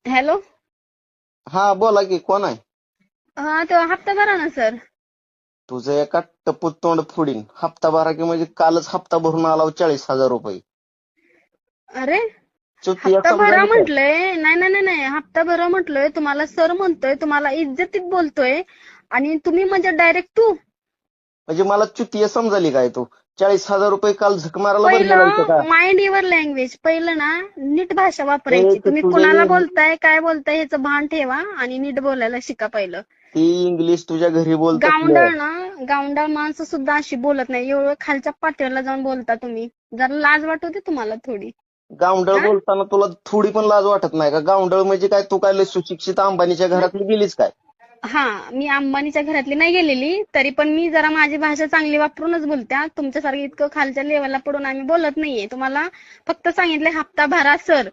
Hello. हा बोला की कोण आहे? हा, तो हप्ता भरा ना सर. तुझं एका टपूत तोंड फोडीन. हप्ता भरा की म्हणजे कालच हप्ता भरून आला 40,000 रुपये. अरे, चुतिया हप्ता भरा समजायली काय? म्हटलंय. नाही नाही नाही नाही, हप्ता भरा म्हटलोय तुम्हाला. सर म्हणतोय तुम्हाला, इज्जतीत बोलतोय. आणि तुम्ही म्हणजे डायरेक्ट तू. म्हणजे मला चुतिया समजायली काय तू? 40,000 रुपये काल झक मारायला भरले नाहीत पहिलं का? Mind your language. पहिलं ना, नीट भाषा ते वापरायची. ते तुम्ही तुझ्या कुणाला बोलताय, काय बोलताय ह्याचं भान ठेवा आणि नीट बोलायला शिका पहिलं. ती इंग्लिश तुझ्या घरी बोल तसलं. गावंढळ ना, गावंढळ माणसं सुद्धा अशी बोलत नाही. एवढं खालच्या पातळीला जाऊन बोलता तुम्ही. जरा लाज वाटू दे तुम्हाला थोडी. गावंढळ हा. बोलताना तुला थोडी पण लाज वाटत नाही का? गावंढळ म्हणजे काय, तू काय लय सुशिक्षित अंबानीच्या घरातली गेलीस काय? हा, मी अंबानीच्या घरातली नाही गेलेली, तरी पण मी जरा माझी भाषा चांगली वापरूनच बोलते हा. तुमच्यासारखं इतकं खालच्या लेवलला पडून आम्ही बोलत नाहीये. तुम्हाला फक्त सांगितलंय हप्ता भरा सर.